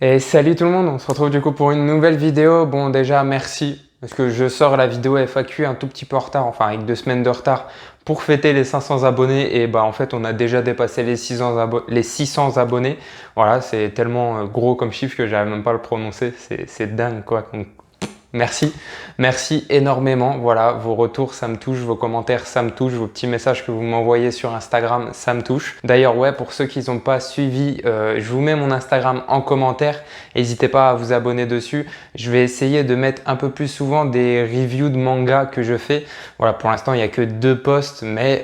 Et salut tout le monde, on se retrouve du coup pour une nouvelle vidéo. Bon déjà merci parce que je sors la vidéo FAQ un tout petit peu en retard, enfin avec 2 semaines de retard pour fêter les 500 abonnés et bah en fait on a déjà dépassé les 600 abonnés. Voilà, c'est tellement gros comme chiffre que j'arrive même pas à le prononcer, c'est dingue quoi. Donc, merci, merci énormément. Voilà, vos retours, ça me touche, vos commentaires, ça me touche, vos petits messages que vous m'envoyez sur Instagram, ça me touche. D'ailleurs, ouais, pour ceux qui n'ont pas suivi, je vous mets mon Instagram en commentaire. N'hésitez pas à vous abonner dessus. Je vais essayer de mettre un peu plus souvent des reviews de manga que je fais. Voilà, pour l'instant, il n'y a que 2 posts, mais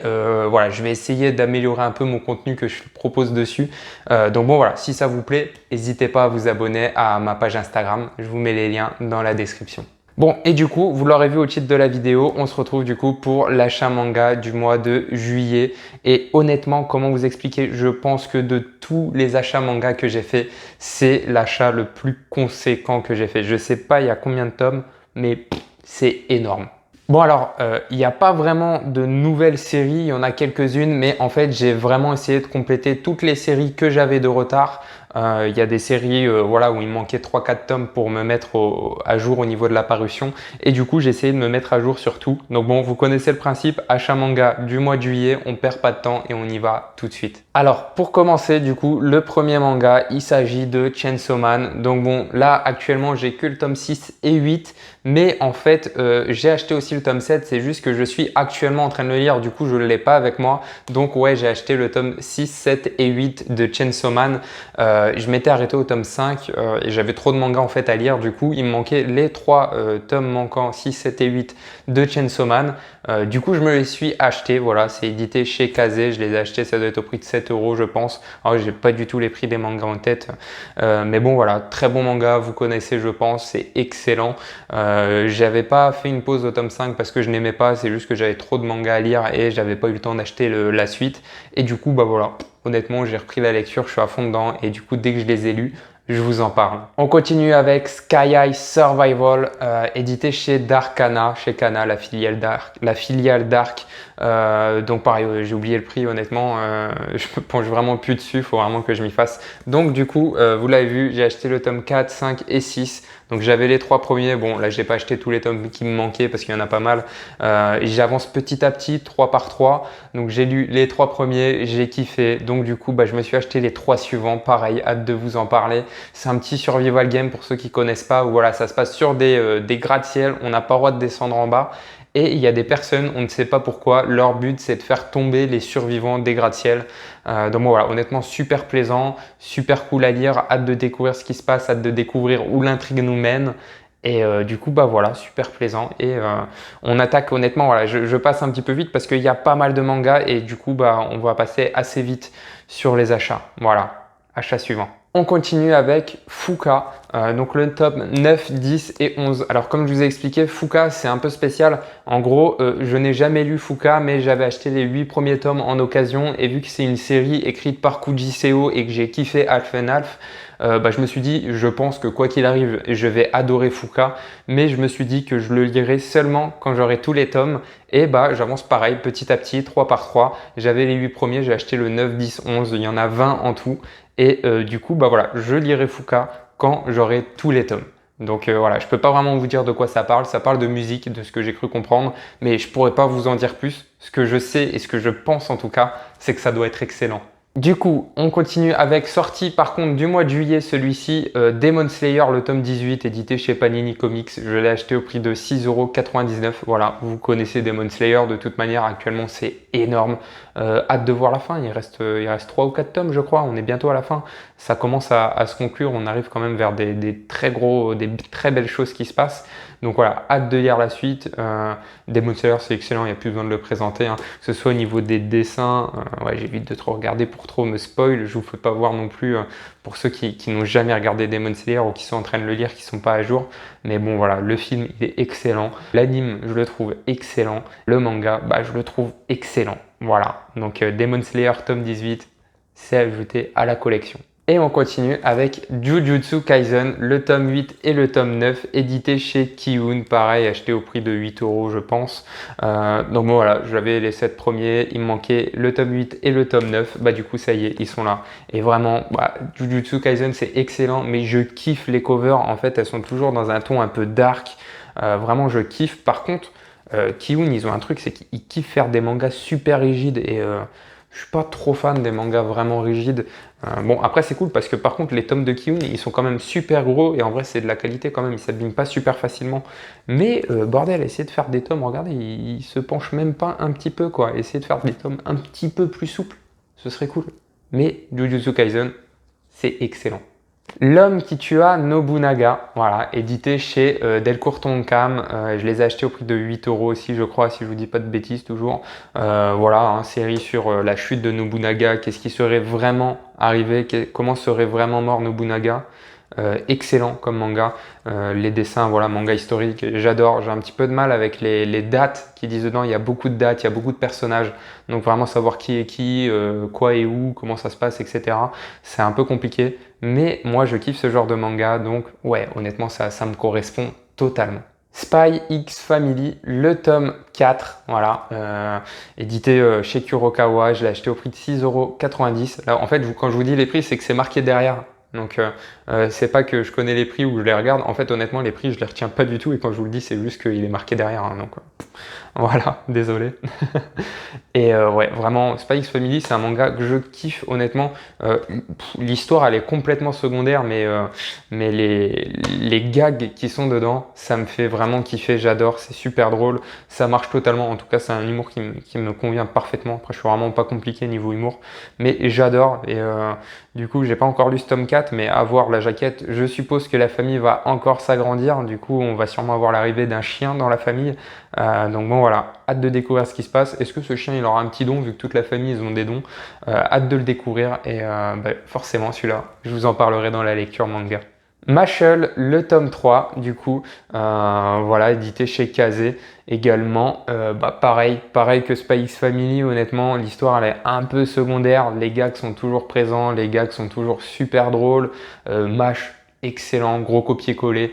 voilà, je vais essayer d'améliorer un peu mon contenu que je propose dessus. Donc bon, voilà, si ça vous plaît, n'hésitez pas à vous abonner à ma page Instagram. Je vous mets les liens dans la description. Bon, et du coup, vous l'aurez vu au titre de la vidéo, on se retrouve du coup pour l'achat manga du mois de juillet. Et honnêtement, comment vous expliquer? Je pense que de tous les achats manga que j'ai fait, c'est l'achat le plus conséquent que j'ai fait. Je sais pas il y a combien de tomes, mais c'est énorme. Bon alors, il n'y a pas vraiment de nouvelles séries, il y en a quelques-unes, mais en fait j'ai vraiment essayé de compléter toutes les séries que j'avais de retard. Il y a des séries voilà, où il me manquait 3-4 tomes pour me mettre à jour au niveau de la parution. Et du coup, j'ai essayé de me mettre à jour sur tout. Donc bon, vous connaissez le principe, achat manga du mois de juillet, on perd pas de temps et on y va tout de suite. Alors, pour commencer, du coup, le premier manga, il s'agit de Chainsaw Man. Donc bon, là, actuellement, j'ai que le tome 6 et 8. Mais en fait, j'ai acheté aussi le tome 7. C'est juste que je suis actuellement en train de le lire. Du coup, je ne l'ai pas avec moi. Donc ouais, j'ai acheté le tome 6, 7 et 8 de Chainsaw Man. Je m'étais arrêté au tome 5 et j'avais trop de mangas en fait à lire. Du coup, il me manquait les 3 tomes manquants 6, 7 et 8 de Chainsaw Man. Du coup, je me les suis achetés. Voilà, c'est édité chez Kazé. Je les ai achetés, ça doit être au prix de 7 euros, je pense. Alors, j'ai pas du tout les prix des mangas en tête. Mais bon, voilà, très bon manga. Vous connaissez, je pense. C'est excellent. J'avais pas fait une pause au tome 5 parce que je n'aimais pas. C'est juste que j'avais trop de mangas à lire et j'avais pas eu le temps d'acheter la suite. Et du coup, bah voilà. Honnêtement, j'ai repris la lecture, je suis à fond dedans et du coup, dès que je les ai lus, je vous en parle. On continue avec Sky High Survival, édité chez Darkana, chez Kana, la filiale Dark. Donc pareil, j'ai oublié le prix, honnêtement, je me penche vraiment plus dessus, il faut vraiment que je m'y fasse. Donc du coup, vous l'avez vu, j'ai acheté le tome 4, 5 et 6. Donc j'avais les 3 premiers, bon là j'ai pas acheté tous les tomes qui me manquaient parce qu'il y en a pas mal. J'avance petit à petit, 3 par 3. Donc j'ai lu les 3 premiers, j'ai kiffé. Donc du coup, bah, je me suis acheté les 3 suivants. Pareil, hâte de vous en parler. C'est un petit survival game pour ceux qui connaissent pas. Où voilà, ça se passe sur des gratte-ciel. On n'a pas le droit de descendre en bas. Et il y a des personnes, on ne sait pas pourquoi, leur but c'est de faire tomber les survivants des gratte-ciel. Donc voilà, honnêtement super plaisant, super cool à lire, hâte de découvrir ce qui se passe, hâte de découvrir où l'intrigue nous mène. Et du coup, bah voilà, super plaisant. Et on attaque honnêtement, voilà, je passe un petit peu vite parce qu'il y a pas mal de mangas et du coup, bah on va passer assez vite sur les achats. Voilà, achat suivant. On continue avec Fuka, donc le top 9, 10 et 11. Alors comme je vous ai expliqué, Fuka c'est un peu spécial. En gros, je n'ai jamais lu Fuka, mais j'avais acheté les 8 premiers tomes en occasion. Et vu que c'est une série écrite par Kuji Seo et que j'ai kiffé Half and Half, bah, je me suis dit, je pense que quoi qu'il arrive, je vais adorer Fuka. Mais je me suis dit que je le lirai seulement quand j'aurai tous les tomes. Et bah, j'avance pareil, petit à petit, 3 par 3. J'avais les 8 premiers, j'ai acheté le 9, 10, 11. Il y en a 20 en tout. Et du coup, bah voilà, je lirai Fuka quand j'aurai tous les tomes. Donc voilà, je peux pas vraiment vous dire de quoi ça parle. Ça parle de musique, de ce que j'ai cru comprendre, mais je pourrais pas vous en dire plus. Ce que je sais et ce que je pense en tout cas, c'est que ça doit être excellent. Du coup, on continue avec sortie par contre du mois de juillet, celui-ci, Demon Slayer, le tome 18, édité chez Panini Comics. Je l'ai acheté au prix de 6,99 €. Voilà, vous connaissez Demon Slayer, de toute manière, actuellement c'est énorme. Hâte de voir la fin, il reste 3 ou 4 tomes je crois, on est bientôt à la fin. Ça commence à se conclure, on arrive quand même vers des très belles choses qui se passent. Donc voilà, hâte de lire la suite. Demon Slayer c'est excellent, il n'y a plus besoin de le présenter, hein. Que ce soit au niveau des dessins, ouais, j'évite de trop regarder pour trop me spoil, je vous fais pas voir non plus pour ceux qui n'ont jamais regardé Demon Slayer ou qui sont en train de le lire, qui sont pas à jour. Mais bon voilà, le film il est excellent, l'anime je le trouve excellent, le manga bah, je le trouve excellent. Voilà, donc Demon Slayer tome 18, c'est ajouté à la collection. Et on continue avec Jujutsu Kaisen, le tome 8 et le tome 9, édité chez Kiun, pareil, acheté au prix de 8 € je pense. Donc bon, voilà, j'avais les 7 premiers, il me manquait le tome 8 et le tome 9, bah du coup ça y est, ils sont là. Et vraiment, bah, Jujutsu Kaisen c'est excellent, mais je kiffe les covers, en fait elles sont toujours dans un ton un peu dark, vraiment je kiffe. Par contre, Kiun ils ont un truc, c'est qu'ils kiffent faire des mangas super rigides et je suis pas trop fan des mangas vraiment rigides. Bon, après, c'est cool parce que par contre, les tomes de Kiun, ils sont quand même super gros et en vrai, c'est de la qualité quand même. Ils s'abîment pas super facilement. Mais bordel, essayez de faire des tomes, regardez, ils se penchent même pas un petit peu, quoi. Essayez de faire des tomes un petit peu plus souples, ce serait cool. Mais Jujutsu Kaisen, c'est excellent. L'homme qui tua Nobunaga, voilà, édité chez Delcourt Tonkam. Je les ai achetés au prix de 8 € aussi, je crois, si je vous dis pas de bêtises toujours. Voilà, hein, série sur la chute de Nobunaga, qu'est-ce qui serait vraiment arrivé, comment serait vraiment mort Nobunaga. Excellent comme manga. Les dessins, voilà, manga historique, j'adore. J'ai un petit peu de mal avec les dates qu'ils disent dedans. Il y a beaucoup de dates, il y a beaucoup de personnages. Donc vraiment savoir qui est qui, quoi et où, comment ça se passe, etc. C'est un peu compliqué. Mais moi, je kiffe ce genre de manga. Donc ouais, honnêtement, ça me correspond totalement. Spy X Family, le tome 4, voilà, édité chez Kurokawa. Je l'ai acheté au prix de 6,90 €. Là, en fait, quand je vous dis les prix, c'est que c'est marqué derrière. Donc, c'est pas que je connais les prix ou que je les regarde. En fait, honnêtement, les prix, je les retiens pas du tout. Et quand je vous le dis, c'est juste qu'il est marqué derrière, hein. Donc, voilà, désolé. Et ouais, vraiment, Spy X Family, c'est un manga que je kiffe, honnêtement. L'histoire, elle est complètement secondaire, mais les gags qui sont dedans, ça me fait vraiment kiffer. J'adore, c'est super drôle. Ça marche totalement. En tout cas, c'est un humour qui me convient parfaitement. Après, je suis vraiment pas compliqué niveau humour, mais j'adore. Et du coup, j'ai pas encore lu ce tome 4, mais à voir la jaquette, je suppose que la famille va encore s'agrandir. Du coup, on va sûrement avoir l'arrivée d'un chien dans la famille. Donc bon, voilà, hâte de découvrir ce qui se passe. Est-ce que ce chien, il aura un petit don, vu que toute la famille, ils ont des dons? Hâte de le découvrir. Et bah, forcément, celui-là, je vous en parlerai dans la lecture manga. Mashle, le tome 3, du coup, voilà, édité chez Kazé également. Bah, pareil que Spy X Family, honnêtement, l'histoire elle est un peu secondaire. Les gags sont toujours présents, les gags sont toujours super drôles. Mash, excellent, gros copier-coller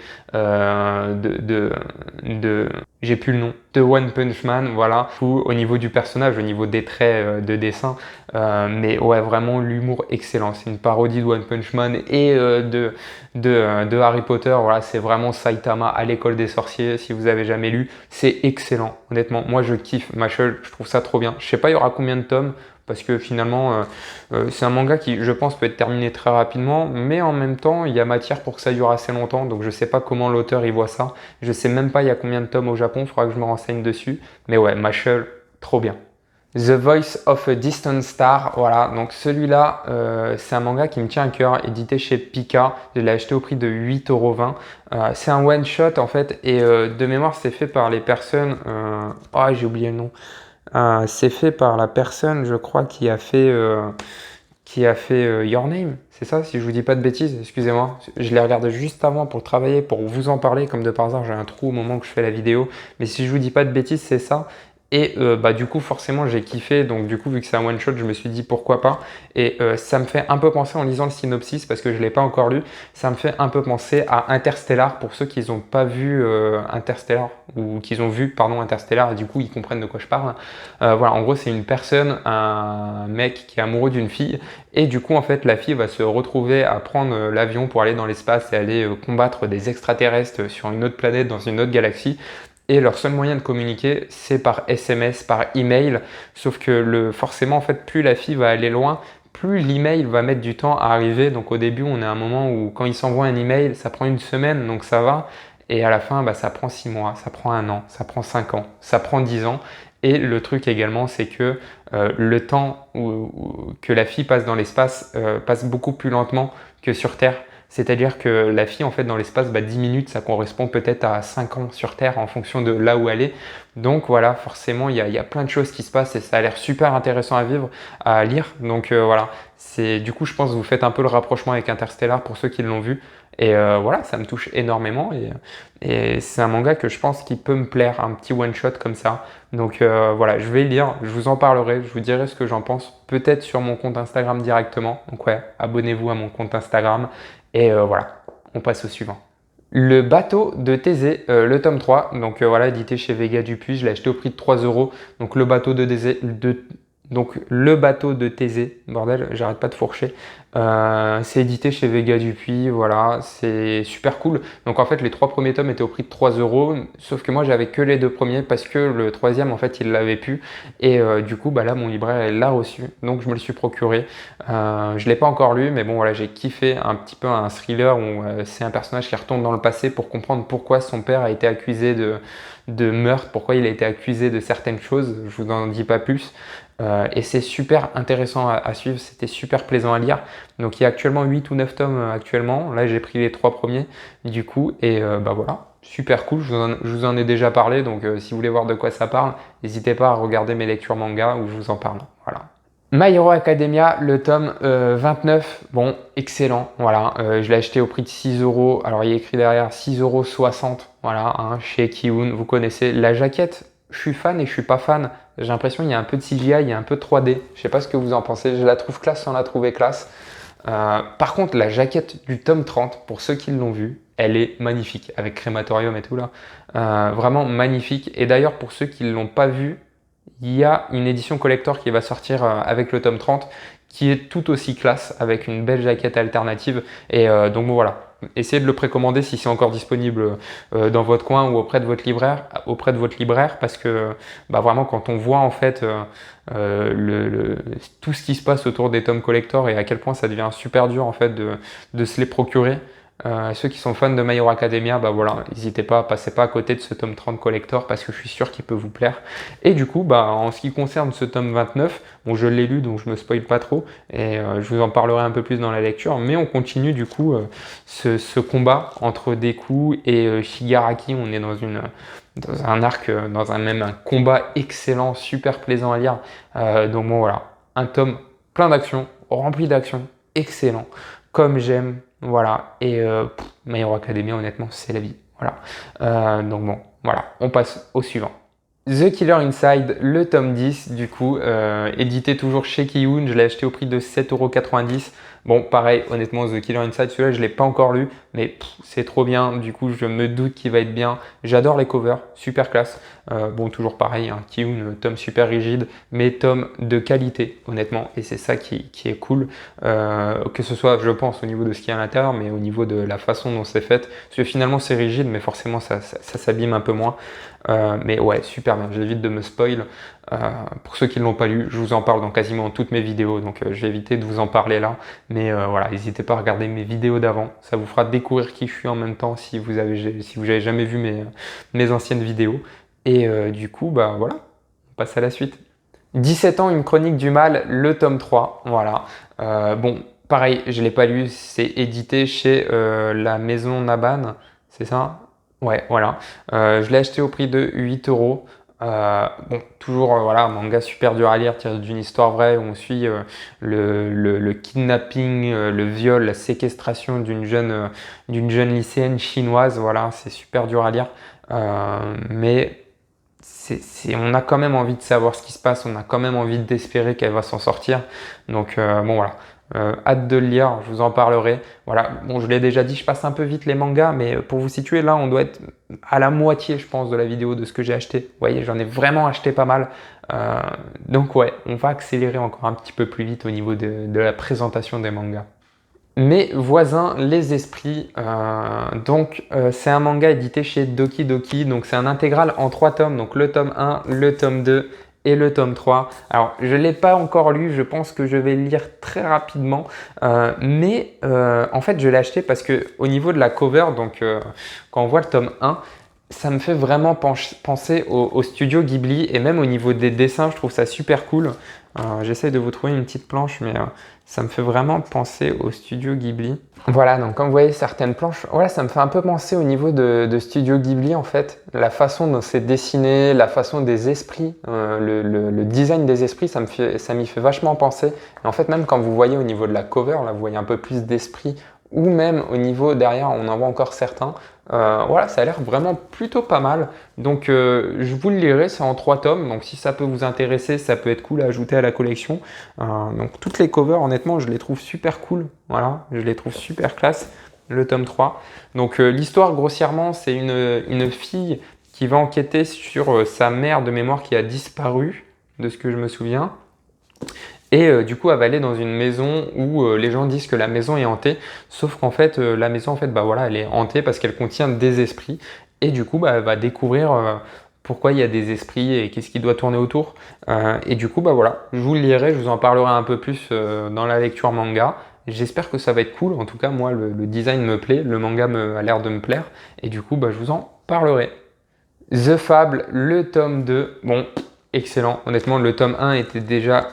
j'ai plus le nom, de One Punch Man, voilà. Au niveau du personnage, au niveau des traits de dessin, mais ouais, vraiment l'humour excellent. C'est une parodie de One Punch Man et de Harry Potter. Voilà, c'est vraiment Saitama à l'école des sorciers. Si vous avez jamais lu, c'est excellent. Honnêtement, moi je kiffe Mashle, je trouve ça trop bien. Je sais pas, il y aura combien de tomes parce que finalement, c'est un manga qui, je pense, peut être terminé très rapidement, mais en même temps, il y a matière pour que ça dure assez longtemps. Donc je sais pas comment l'auteur y voit ça. Je sais même pas il y a combien de tomes au Japon. Il faudra que je me renseigne dessus. Mais ouais, Mashle, trop bien. The Voice of a Distant Star, voilà, donc celui-là, c'est un manga qui me tient à cœur, édité chez Pika, je l'ai acheté au prix de 8,20 €. C'est un one-shot en fait, et de mémoire, c'est fait par les personnes, j'ai oublié le nom, c'est fait par la personne, je crois, qui a fait Your Name, c'est ça, si je vous dis pas de bêtises, excusez-moi. Je l'ai regardé juste avant pour travailler, pour vous en parler, comme de par hasard, j'ai un trou au moment où je fais la vidéo, mais si je vous dis pas de bêtises, c'est ça. Et bah, du coup, forcément, j'ai kiffé. Donc, du coup, vu que c'est un one-shot, je me suis dit pourquoi pas. Et ça me fait un peu penser en lisant le synopsis, parce que je ne l'ai pas encore lu, ça me fait un peu penser à Interstellar pour ceux qui n'ont pas vu Interstellar, ou qui ont vu, pardon, Interstellar, et du coup, ils comprennent de quoi je parle. Voilà, en gros, c'est une personne, un mec qui est amoureux d'une fille, et du coup, en fait, la fille va se retrouver à prendre l'avion pour aller dans l'espace et aller combattre des extraterrestres sur une autre planète, dans une autre galaxie. Et leur seul moyen de communiquer, c'est par SMS, par email. Sauf que forcément, en fait, plus la fille va aller loin, plus l'email va mettre du temps à arriver. Donc au début, on est à un moment où quand il s'envoie un email, ça prend une semaine, donc ça va. Et à la fin, bah, ça prend 6 mois, ça prend 1 an, ça prend 5 ans, ça prend 10 ans. Et le truc également, c'est que le temps que la fille passe dans l'espace passe beaucoup plus lentement que sur Terre. C'est-à-dire que la fille, en fait, dans l'espace, 10 minutes, ça correspond peut-être à 5 ans sur Terre en fonction de là où elle est. Donc voilà, forcément, il y a plein de choses qui se passent et ça a l'air super intéressant à vivre, à lire. Donc voilà, du coup, je pense que vous faites un peu le rapprochement avec Interstellar pour ceux qui l'ont vu. Et voilà, ça me touche énormément et c'est un manga que je pense qui peut me plaire, un petit one-shot comme ça. Donc voilà, je vais lire, je vous en parlerai, je vous dirai ce que j'en pense, peut-être sur mon compte Instagram directement. Donc ouais, abonnez-vous à mon compte Instagram et voilà, on passe au suivant. Le bateau de Thésée, le tome 3, donc voilà, édité chez Vega Dupuis, je l'ai acheté au prix de 3 euros. Donc le bateau de Thésée, bordel, j'arrête pas de fourcher. C'est édité chez Vega Dupuis, voilà, c'est super cool. Donc en fait, les 3 premiers tomes étaient au prix de 3 euros, sauf que moi j'avais que les 2 premiers parce que le troisième, en fait, il l'avait plus. Et du coup, là, mon libraire, il l'a reçu, donc je me le suis procuré. Je l'ai pas encore lu, mais bon, voilà, j'ai kiffé un petit peu un thriller où c'est un personnage qui retourne dans le passé pour comprendre pourquoi son père a été accusé de meurtre, pourquoi il a été accusé de certaines choses. Je vous en dis pas plus. Et c'est super intéressant à suivre, c'était super plaisant à lire. Donc il y a actuellement 8 ou 9 tomes actuellement. Là j'ai pris les 3 premiers du coup et voilà, super cool. Je vous en ai déjà parlé, donc si vous voulez voir de quoi ça parle, n'hésitez pas à regarder mes lectures manga où je vous en parle. Voilà. My Hero Academia, le tome 29, bon, excellent, voilà, je l'ai acheté au prix de 6 euros, alors il y a écrit derrière 6,60 €, voilà, hein, chez Kiun, vous connaissez. La jaquette, je suis fan et je suis pas fan, j'ai l'impression qu'il y a un peu de CGI, il y a un peu de 3D, je sais pas ce que vous en pensez, je la trouve classe sans la trouver classe. Par contre, la jaquette du tome 30, pour ceux qui l'ont vu, elle est magnifique, avec crématorium et tout là, vraiment magnifique, et d'ailleurs pour ceux qui ne l'ont pas vu, il y a une édition collector qui va sortir avec le tome 30 qui est tout aussi classe avec une belle jaquette alternative et donc bon, voilà, essayez de le précommander si c'est encore disponible dans votre coin ou auprès de votre libraire parce que vraiment quand on voit en fait tout ce qui se passe autour des tomes collector et à quel point ça devient super dur en fait de se les procurer. Ceux qui sont fans de My Hero Academia, voilà, n'hésitez pas, passez pas à côté de ce tome 30 collector parce que je suis sûr qu'il peut vous plaire. Et du coup, en ce qui concerne ce tome 29, bon, je l'ai lu donc je me spoil pas trop et je vous en parlerai un peu plus dans la lecture, mais on continue du coup ce combat entre Deku et Shigaraki. On est dans un arc, un combat excellent, super plaisant à lire. Donc bon voilà, un tome plein d'actions, rempli d'actions, excellent, comme j'aime. Voilà, et My Hero Academia, honnêtement, c'est la vie. Voilà. Donc bon, voilà, on passe au suivant. The Killer Inside, le tome 10, du coup, édité toujours chez Kiun. Je l'ai acheté au prix de 7,90 €. Bon, pareil, honnêtement, The Killer Inside, celui-là, je ne l'ai pas encore lu, mais c'est trop bien. Du coup, je me doute qu'il va être bien. J'adore les covers, super classe. Bon, toujours pareil, hein, Kiun, tome super rigide, mais tome de qualité, honnêtement. Et c'est ça qui est cool. Que ce soit, je pense, au niveau de ce qu'il y a à l'intérieur, mais au niveau de la façon dont c'est fait. Parce que finalement, c'est rigide, mais forcément, ça s'abîme un peu moins. Mais ouais, super bien. J'évite de me spoil. Pour ceux qui ne l'ont pas lu, je vous en parle dans quasiment toutes mes vidéos, donc je vais éviter de vous en parler là. Mais voilà, n'hésitez pas à regarder mes vidéos d'avant. Ça vous fera découvrir qui je suis en même temps si vous avez jamais vu mes anciennes vidéos. Et du coup, voilà, on passe à la suite. 17 ans, une chronique du mal, le tome 3. Voilà. Bon, pareil, je ne l'ai pas lu. C'est édité chez la maison Naban, c'est ça? Ouais, voilà. Je l'ai acheté au prix de 8 €. Bon, toujours voilà, un manga super dur à lire, tiré d'une histoire vraie où on suit le kidnapping, le viol, la séquestration d'une jeune lycéenne chinoise. Voilà, c'est super dur à lire, mais on a quand même envie de savoir ce qui se passe, on a quand même envie d'espérer qu'elle va s'en sortir. Donc bon voilà. Hâte de le lire, je vous en parlerai. Voilà, bon, je l'ai déjà dit, je passe un peu vite les mangas, mais pour vous situer, là, on doit être à la moitié, je pense, de la vidéo de ce que j'ai acheté. Vous voyez, j'en ai vraiment acheté pas mal. Donc ouais, on va accélérer encore un petit peu plus vite au niveau de la présentation des mangas. Mes voisins, les esprits, c'est un manga édité chez Doki Doki, donc c'est un intégral en 3 tomes, donc le tome 1, le tome 2 et le tome 3. Alors, je ne l'ai pas encore lu, je pense que je vais le lire très rapidement, mais en fait, je l'ai acheté parce que au niveau de la cover, donc quand on voit le tome 1, ça me fait vraiment penser au studio Ghibli et même au niveau des dessins, je trouve ça super cool. J'essaye de vous trouver une petite planche, mais ça me fait vraiment penser au Studio Ghibli. Voilà, donc comme vous voyez certaines planches, voilà, ça me fait un peu penser au niveau de Studio Ghibli en fait. La façon dont c'est dessiné, la façon des esprits, le design des esprits, ça m'y fait vachement penser. Et en fait, même quand vous voyez au niveau de la cover, là vous voyez un peu plus d'esprit, ou même au niveau derrière, on en voit encore certains. Voilà, ça a l'air vraiment plutôt pas mal. Donc je vous le lirai, c'est en 3 tomes. Donc si ça peut vous intéresser, ça peut être cool à ajouter à la collection. Donc toutes les covers, honnêtement, je les trouve super cool. Voilà, je les trouve super classe, le tome 3. Donc l'histoire, grossièrement, c'est une fille qui va enquêter sur sa mère de mémoire qui a disparu, de ce que je me souviens. Et du coup, elle va aller dans une maison où les gens disent que la maison est hantée, sauf qu'en fait, la maison, en fait, bah voilà, elle est hantée parce qu'elle contient des esprits. Et du coup, bah, elle va découvrir pourquoi il y a des esprits et qu'est-ce qui doit tourner autour. Et du coup, bah voilà, je vous le lirai, je vous en parlerai un peu plus dans la lecture manga. J'espère que ça va être cool. En tout cas, moi, le design me plaît, le manga a l'air de me plaire. Et du coup, bah, je vous en parlerai. The Fable, le tome 2, bon, excellent. Honnêtement, le tome 1 était déjà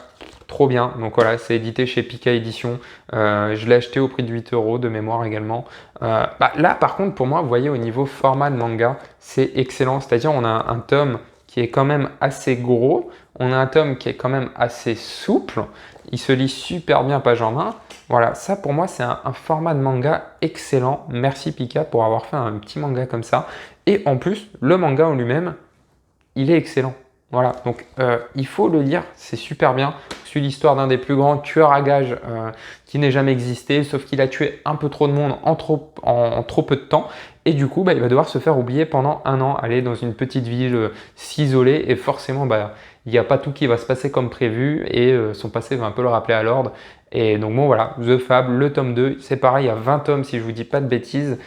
trop bien. Donc voilà, c'est édité chez Pika Édition. Je l'ai acheté au prix de 8 € de mémoire également. Bah, là, par contre, pour moi, vous voyez, au niveau format de manga, c'est excellent. C'est-à-dire, on a un tome qui est quand même assez gros. On a un tome qui est quand même assez souple. Il se lit super bien page en main. Voilà, ça pour moi, c'est un format de manga excellent. Merci Pika pour avoir fait un petit manga comme ça. Et en plus, le manga en lui-même, il est excellent. Voilà, donc il faut le lire, c'est super bien. C'est l'histoire d'un des plus grands tueurs à gages qui n'ait jamais existé, sauf qu'il a tué un peu trop de monde en trop peu de temps. Et du coup, bah, il va devoir se faire oublier pendant 1 an, aller dans une petite ville, s'isoler. Et forcément, bah, il n'y a pas tout qui va se passer comme prévu. Et son passé va un peu le rappeler à l'ordre. Et donc bon voilà, The Fable, le tome 2, c'est pareil, il y a 20 tomes si je vous dis pas de bêtises.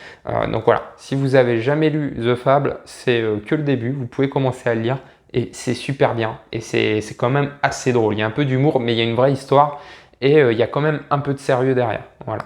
Donc voilà, si vous avez jamais lu The Fable, c'est que le début, vous pouvez commencer à le lire. Et c'est super bien. Et c'est quand même assez drôle. Il y a un peu d'humour, mais il y a une vraie histoire. Et il y a quand même un peu de sérieux derrière. Voilà.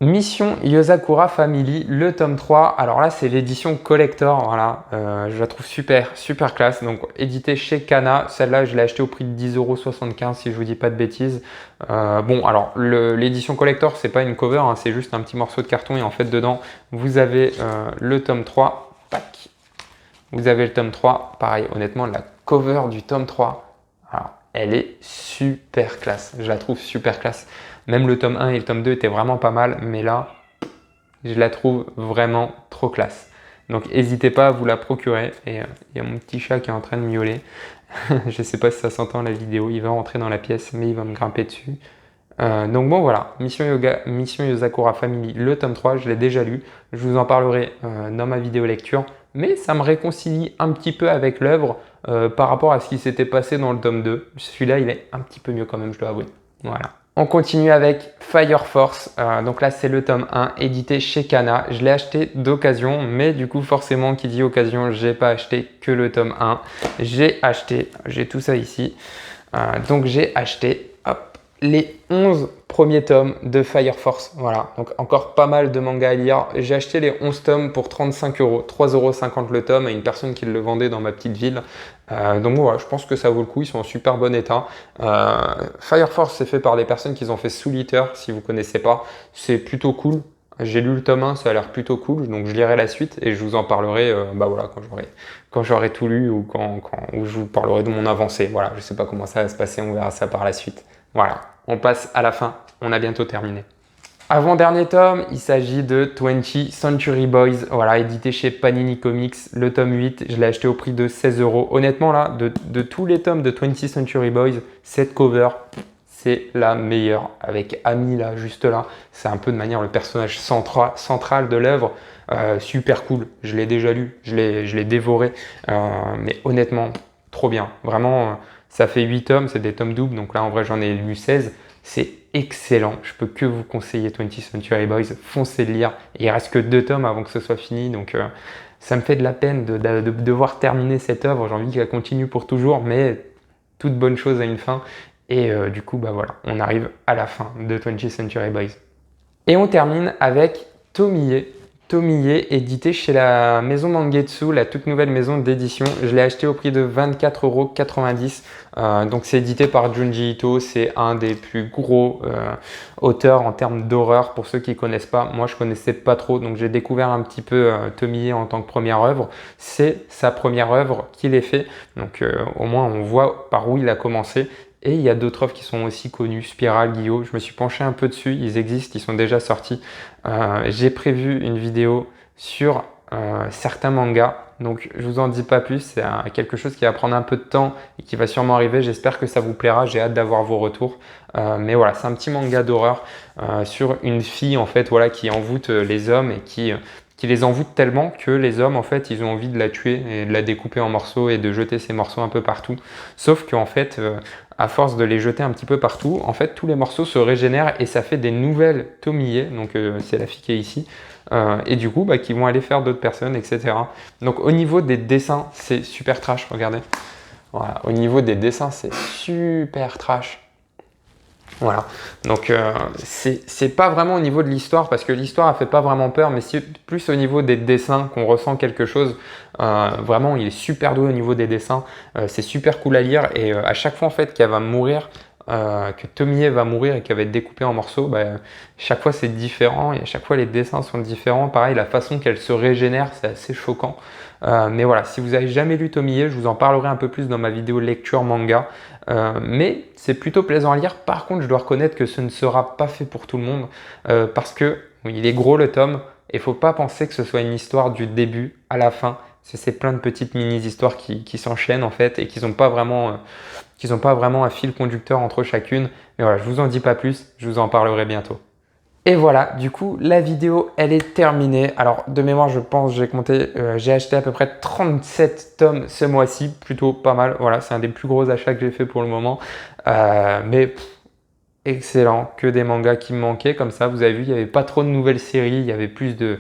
Mission Yozakura Family, le tome 3. Alors là, c'est l'édition collector. Voilà. Je la trouve super classe. Donc, édité chez Kana. Celle-là, je l'ai achetée au prix de 10,75 € si je vous dis pas de bêtises. Bon, alors, l'édition collector, c'est pas une cover. Hein, c'est juste un petit morceau de carton. Et en fait, dedans, vous avez le tome 3. Pac. Vous avez le tome 3, pareil, honnêtement, la cover du tome 3, alors, elle est super classe, je la trouve super classe. Même le tome 1 et le tome 2 étaient vraiment pas mal, mais là, je la trouve vraiment trop classe. Donc n'hésitez pas à vous la procurer. Et il y a mon petit chat qui est en train de miauler. Je ne sais pas si ça s'entend la vidéo, il va rentrer dans la pièce, mais il va me grimper dessus. Donc bon voilà, Mission Yozakura Family, le tome 3, je l'ai déjà lu. Je vous en parlerai dans ma vidéo lecture. Mais ça me réconcilie un petit peu avec l'œuvre par rapport à ce qui s'était passé dans le tome 2. Celui-là, il est un petit peu mieux quand même, je dois avouer. Voilà. On continue avec Fire Force. Donc là, c'est le tome 1 édité chez Kana. Je l'ai acheté d'occasion, mais du coup, forcément, qui dit occasion, j'ai pas acheté que le tome 1. J'ai tout ça ici. Donc j'ai acheté, hop, les 11 premiers tomes de Fire Force. Voilà, donc encore pas mal de mangas à lire. J'ai acheté les 11 tomes pour 35 €, 3,50 € le tome à une personne qui le vendait dans ma petite ville. Donc voilà, je pense que ça vaut le coup, ils sont en super bon état. Fire Force, c'est fait par des personnes qui ont fait Soul Eater, si vous ne connaissez pas. C'est plutôt cool. J'ai lu le tome 1, ça a l'air plutôt cool, donc je lirai la suite et je vous en parlerai bah voilà, quand j'aurai tout lu ou ou je vous parlerai de mon avancée. Voilà, je ne sais pas comment ça va se passer, on verra ça par la suite. Voilà, on passe à la fin, on a bientôt terminé. Avant-dernier tome, il s'agit de 20th Century Boys, voilà, édité chez Panini Comics, le tome 8, je l'ai acheté au prix de 16 €. Honnêtement là, de tous les tomes de 20th Century Boys, cette cover, c'est la meilleure. Avec Amy là, juste là, c'est un peu de manière le personnage central de l'œuvre. Super cool, je l'ai déjà lu, je l'ai dévoré, mais honnêtement, trop bien. Vraiment, ça fait 8 tomes, c'est des tomes doubles, donc là en vrai j'en ai lu 16. C'est excellent, je peux que vous conseiller 20th Century Boys, foncez le lire. Il reste que 2 tomes avant que ce soit fini, donc ça me fait de la peine de devoir terminer cette œuvre. J'ai envie qu'elle continue pour toujours, mais toute bonne chose a une fin. Et du coup, bah voilà, on arrive à la fin de 20th Century Boys. Et on termine avec Tomie. Tomie édité chez la maison Mangetsu, la toute nouvelle maison d'édition. Je l'ai acheté au prix de 24,90 €. Donc c'est édité par Junji Ito, c'est un des plus gros auteurs en termes d'horreur pour ceux qui ne connaissent pas. Moi je ne connaissais pas trop, donc j'ai découvert un petit peu Tomie en tant que première œuvre. C'est sa première œuvre qu'il ait fait, donc au moins on voit par où il a commencé. Et il y a d'autres œuvres qui sont aussi connues, Spiral, Guillaume, je me suis penché un peu dessus, ils existent, ils sont déjà sortis. J'ai prévu une vidéo sur certains mangas, donc je vous en dis pas plus, c'est quelque chose qui va prendre un peu de temps et qui va sûrement arriver, j'espère que ça vous plaira, j'ai hâte d'avoir vos retours. Mais voilà, c'est un petit manga d'horreur sur une fille en fait, voilà, qui envoûte les hommes et qui les envoûte tellement que les hommes en fait ils ont envie de la tuer et de la découper en morceaux et de jeter ces morceaux un peu partout. Sauf qu'en fait à force de les jeter un petit peu partout, en fait tous les morceaux se régénèrent et ça fait des nouvelles Tomie, donc c'est la fille qui est ici, et du coup qui vont aller faire d'autres personnes, etc. Donc au niveau des dessins c'est super trash, regardez. Voilà, au niveau des dessins c'est super trash. Voilà, donc c'est pas vraiment au niveau de l'histoire parce que l'histoire elle fait pas vraiment peur, mais c'est plus au niveau des dessins qu'on ressent quelque chose. Vraiment, il est super doué au niveau des dessins, c'est super cool à lire et à chaque fois en fait qu'elle va mourir, que Tomie va mourir et qu'elle va être découpée en morceaux, chaque fois c'est différent et à chaque fois les dessins sont différents. Pareil, la façon qu'elle se régénère, c'est assez choquant. Mais voilà, si vous avez jamais lu Tomie, je vous en parlerai un peu plus dans ma vidéo lecture manga. Mais c'est plutôt plaisant à lire. Par contre, je dois reconnaître que ce ne sera pas fait pour tout le monde parce que oui, il est gros le tome et il ne faut pas penser que ce soit une histoire du début à la fin. C'est plein de petites mini-histoires qui s'enchaînent en fait et qui n'ont pas vraiment un fil conducteur entre chacune. Mais voilà, je vous en dis pas plus, je vous en parlerai bientôt. Et voilà, du coup, la vidéo, elle est terminée. Alors, de mémoire, je pense, j'ai compté, j'ai acheté à peu près 37 tomes ce mois-ci, plutôt pas mal. Voilà, c'est un des plus gros achats que j'ai fait pour le moment. Mais excellent, que des mangas qui me manquaient. Comme ça, vous avez vu, il n'y avait pas trop de nouvelles séries, il y avait plus de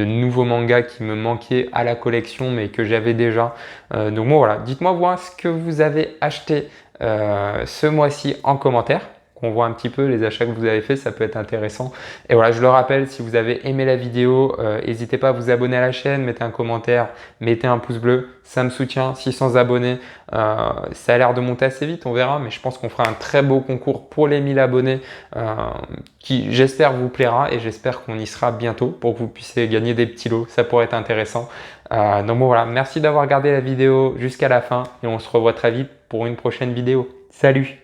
nouveaux mangas qui me manquaient à la collection, mais que j'avais déjà. Donc bon, voilà, dites-moi voir ce que vous avez acheté ce mois-ci en commentaire. On voit un petit peu les achats que vous avez fait, ça peut être intéressant. Et voilà, je le rappelle, si vous avez aimé la vidéo, n'hésitez pas à vous abonner à la chaîne, mettez un commentaire, mettez un pouce bleu, ça me soutient. 600 abonnés, ça a l'air de monter assez vite, on verra, mais je pense qu'on fera un très beau concours pour les 1000 abonnés qui, j'espère, vous plaira et j'espère qu'on y sera bientôt pour que vous puissiez gagner des petits lots, ça pourrait être intéressant. Donc bon, voilà, merci d'avoir regardé la vidéo jusqu'à la fin et on se revoit très vite pour une prochaine vidéo. Salut!